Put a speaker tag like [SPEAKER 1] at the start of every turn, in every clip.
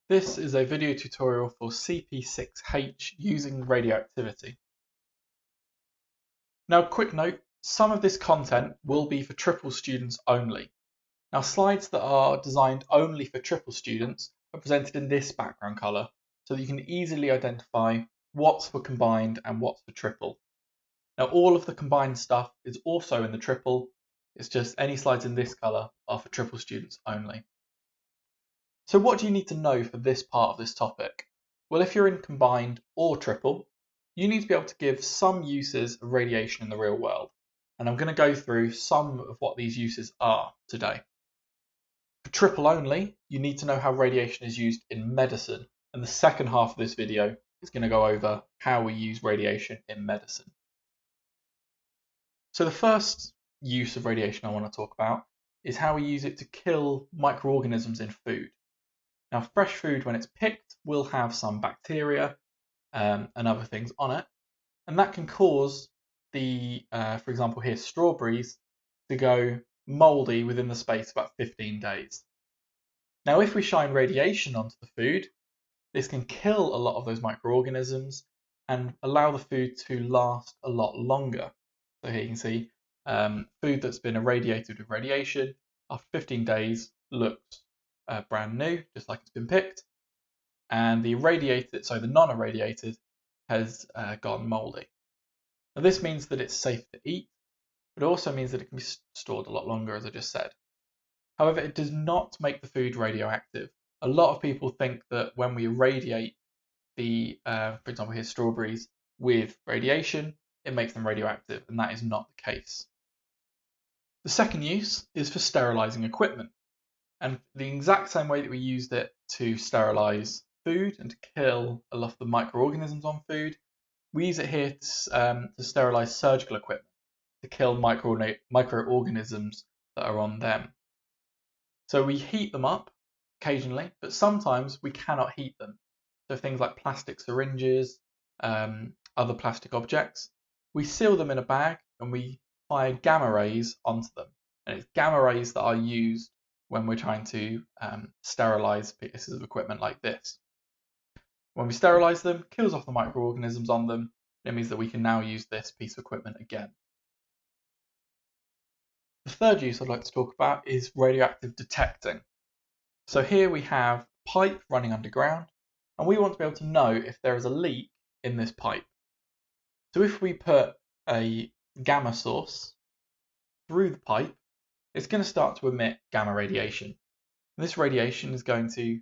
[SPEAKER 1] This is a video tutorial for SP6h using radioactivity. Now, quick note, some of this content will be for triple students only. Now, slides that are designed only for triple students are presented in this background colour, so that you can easily identify what's for combined and what's for triple. Now, all of the combined stuff is also in the triple, it's just any slides in this colour are for triple students only. So what do you need to know for this part of this topic? Well, if you're in combined or triple, you need to be able to give some uses of radiation in the real world. And I'm going to go through some of what these uses are today. For triple only, you need to know how radiation is used in medicine. And the second half of this video is going to go over how we use radiation in medicine. So the first use of radiation I want to talk about is how we use it to kill microorganisms in food. Now, fresh food, when it's picked, will have some bacteria and other things on it, and that can cause for example here, strawberries to go mouldy within the space of about 15 days. Now, if we shine radiation onto the food, this can kill a lot of those microorganisms and allow the food to last a lot longer. So here you can see food that's been irradiated with radiation after 15 days looks brand new, just like it's been picked, and the non-irradiated has gone mouldy. Now, this means that it's safe to eat, but it also means that it can be stored a lot longer, as I just said. However, it does not make the food radioactive. A lot of people think that when we irradiate for example here, strawberries with radiation, it makes them radioactive, and that is not the case. The second use is for sterilising equipment. And the exact same way that we used it to sterilise food and to kill a lot of the microorganisms on food, we use it here to sterilise surgical equipment, to kill microorganisms that are on them. So we heat them up occasionally, but sometimes we cannot heat them. So things like plastic syringes, other plastic objects, we seal them in a bag and we fire gamma rays onto them. And it's gamma rays that are used when we're trying to sterilize pieces of equipment like this. When we sterilize them, it kills off the microorganisms on them. It means that we can now use this piece of equipment again. The third use I'd like to talk about is radioactive detecting. So here we have a pipe running underground, and we want to be able to know if there is a leak in this pipe. So if we put a gamma source through the pipe, it's going to start to emit gamma radiation. And this radiation is going to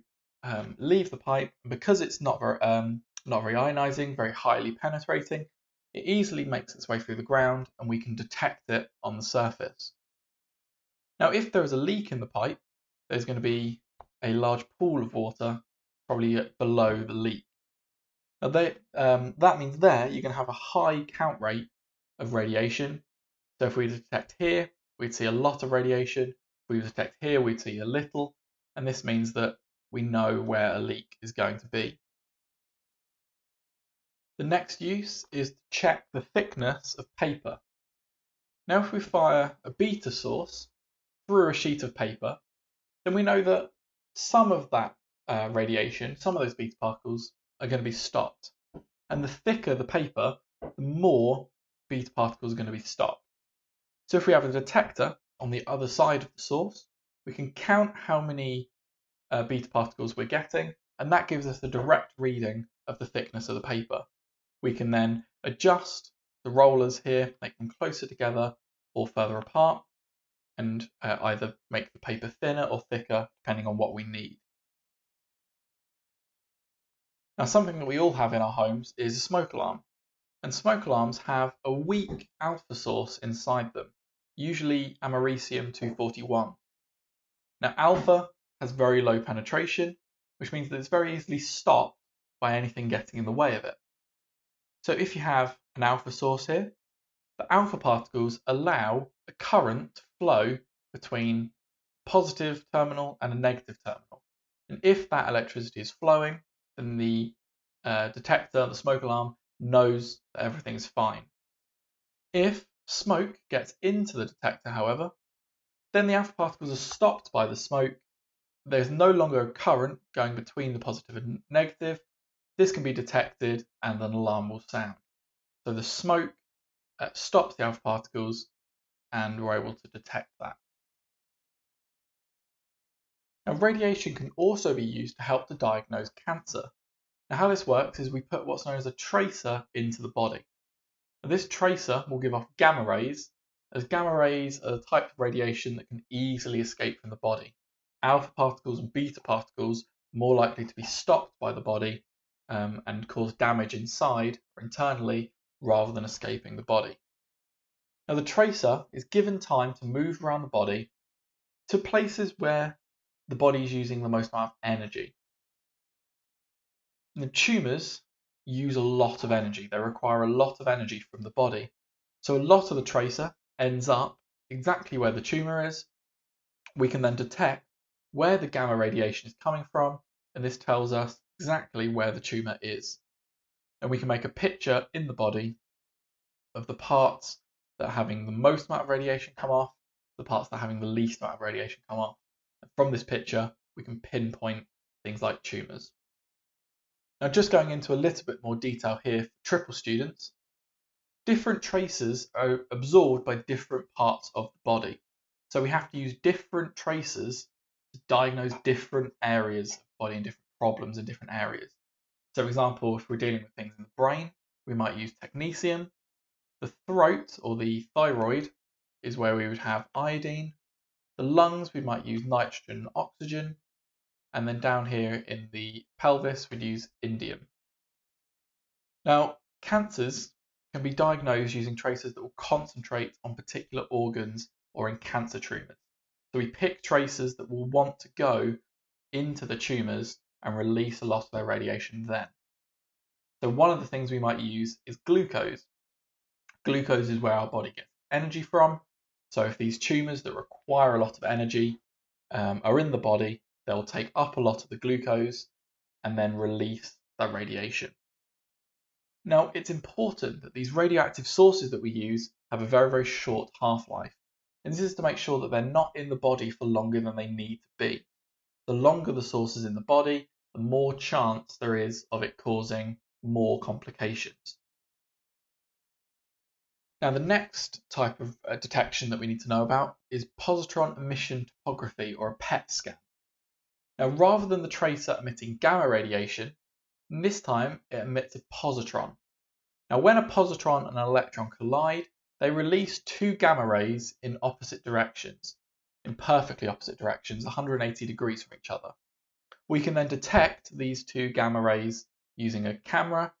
[SPEAKER 1] leave the pipe, and because it's not very ionizing, very highly penetrating, it easily makes its way through the ground, and we can detect it on the surface. Now, if there is a leak in the pipe, there's going to be a large pool of water probably below the leak. Now, that means there you're going to have a high count rate of radiation. So if we detect here, we'd see a lot of radiation. If we detect here, we'd see a little. And this means that we know where a leak is going to be. The next use is to check the thickness of paper. Now, if we fire a beta source through a sheet of paper, then we know that some of that radiation, some of those beta particles, are going to be stopped. And the thicker the paper, the more beta particles are going to be stopped. So if we have a detector on the other side of the source, we can count how many beta particles we're getting, and that gives us a direct reading of the thickness of the paper. We can then adjust the rollers here, make them closer together or further apart, and either make the paper thinner or thicker depending on what we need. Now, something that we all have in our homes is a smoke alarm, and smoke alarms have a weak alpha source inside them, usually americium-241. Now, alpha has very low penetration, which means that it's very easily stopped by anything getting in the way of it. So if you have an alpha source here, the alpha particles allow a current to flow between a positive terminal and a negative terminal. And if that electricity is flowing, then the detector, the smoke alarm, knows that everything's fine. If smoke gets into the detector, however, then the alpha particles are stopped by the smoke, there's no longer a current going between the positive and negative, this can be detected and an alarm will sound. So the smoke stops the alpha particles and we're able to detect that. Now, radiation can also be used to help to diagnose cancer. Now, how this works is we put what's known as a tracer into the body. Now, this tracer will give off gamma rays, as gamma rays are the type of radiation that can easily escape from the body. Alpha particles and beta particles are more likely to be stopped by the body and cause damage inside or internally rather than escaping the body. Now, the tracer is given time to move around the body to places where the body is using the most amount of energy. The tumours use a lot of energy. They require a lot of energy from the body. So a lot of the tracer ends up exactly where the tumour is. We can then detect where the gamma radiation is coming from, and this tells us exactly where the tumour is. And we can make a picture in the body of the parts that are having the most amount of radiation come off, the parts that are having the least amount of radiation come off. And from this picture, we can pinpoint things like tumours. Now, just going into a little bit more detail here for triple students, different tracers are absorbed by different parts of the body. So we have to use different tracers to diagnose different areas of the body and different problems in different areas. So, for example, if we're dealing with things in the brain, we might use technetium. The throat or the thyroid is where we would have iodine. The lungs, we might use nitrogen and oxygen. And then down here in the pelvis, we'd use indium. Now, cancers can be diagnosed using tracers that will concentrate on particular organs or in cancer tumours. So we pick tracers that will want to go into the tumours and release a lot of their radiation then. So one of the things we might use is glucose. Glucose is where our body gets energy from. So if these tumours that require a lot of energy are in the body, they'll take up a lot of the glucose and then release that radiation. Now, it's important that these radioactive sources that we use have a very, very short half-life. And this is to make sure that they're not in the body for longer than they need to be. The longer the source is in the body, the more chance there is of it causing more complications. Now, the next type of detection that we need to know about is positron emission tomography, or a PET scan. Now, rather than the tracer emitting gamma radiation, this time it emits a positron. Now, when a positron and an electron collide, they release two gamma rays in opposite directions, in perfectly opposite directions, 180 degrees from each other. We can then detect these two gamma rays using a camera,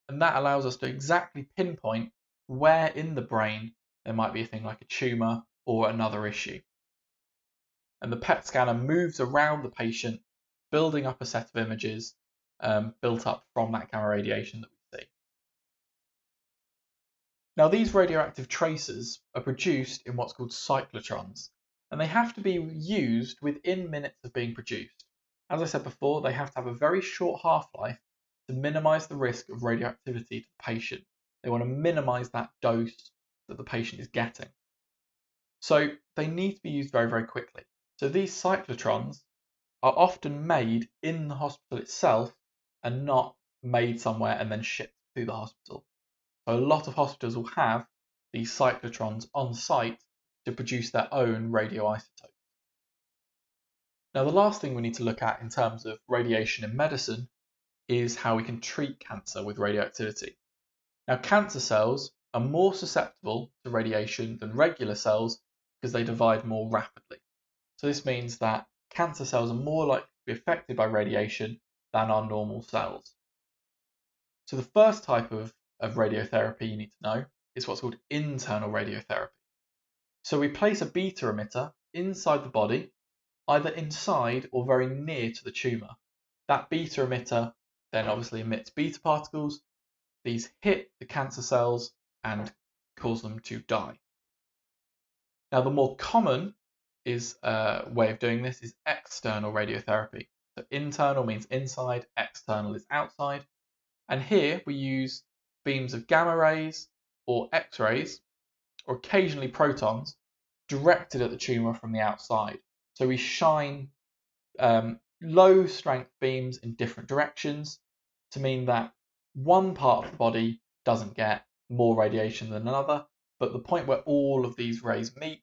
[SPEAKER 1] and that allows us to exactly pinpoint where in the brain there might be a thing like a tumour or another issue. And the PET scanner moves around the patient, building up a set of images built up from that gamma radiation that we see. Now, these radioactive tracers are produced in what's called cyclotrons, and they have to be used within minutes of being produced. As I said before, they have to have a very short half-life to minimize the risk of radioactivity to the patient. They want to minimize that dose that the patient is getting. So they need to be used very, very quickly. So these cyclotrons are often made in the hospital itself and not made somewhere and then shipped to the hospital. So a lot of hospitals will have these cyclotrons on site to produce their own radioisotopes. Now, the last thing we need to look at in terms of radiation in medicine is how we can treat cancer with radioactivity. Now, cancer cells are more susceptible to radiation than regular cells because they divide more rapidly. So this means that cancer cells are more likely to be affected by radiation than our normal cells. So the first type of radiotherapy you need to know is what's called internal radiotherapy. So we place a beta emitter inside the body, either inside or very near to the tumour. That beta emitter then obviously emits beta particles. These hit the cancer cells and cause them to die. Now, the more common way of doing this is external radiotherapy. So internal means inside, external is outside. And here we use beams of gamma rays or X-rays, or occasionally protons, directed at the tumour from the outside. So we shine low strength beams in different directions to mean that one part of the body doesn't get more radiation than another, but the point where all of these rays meet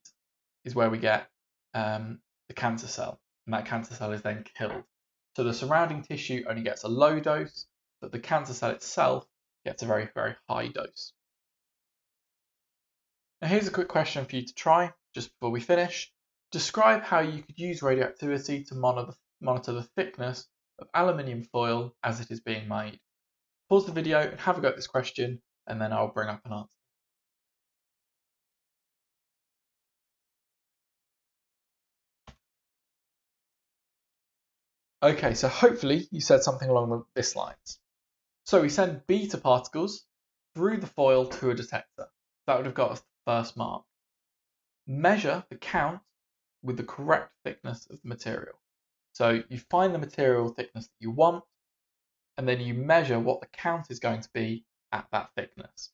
[SPEAKER 1] is where we get the cancer cell, and that cancer cell is then killed. So the surrounding tissue only gets a low dose, but the cancer cell itself gets a very, very high dose. Now here's a quick question for you to try just before we finish. Describe how you could use radioactivity to monitor the thickness of aluminium foil as it is being made. Pause the video and have a go at this question, and then I'll bring up an answer. Okay, so hopefully you said something along this lines. So we send beta particles through the foil to a detector. That would have got us the first mark. Measure the count with the correct thickness of the material. So you find the material thickness that you want, and then you measure what the count is going to be at that thickness.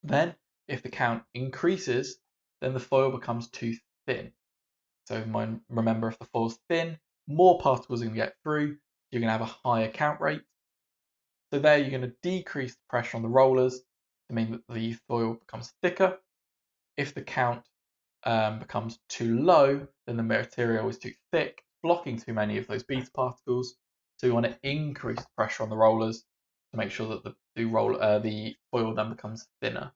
[SPEAKER 1] Then, if the count increases, then the foil becomes too thin. So remember, if the foil's thin, more particles are going to get through, you're going to have a higher count rate. So there you're going to decrease the pressure on the rollers to mean that the foil becomes thicker. If the count becomes too low, then the material is too thick, blocking too many of those beta particles. So we want to increase the pressure on the rollers to make sure that the foil then becomes thinner.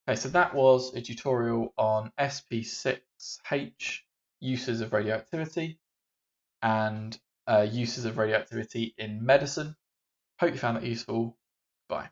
[SPEAKER 1] Okay, so that was a tutorial on SP6h, uses of radioactivity, and uses of radioactivity in medicine. Hope you found that useful. Bye.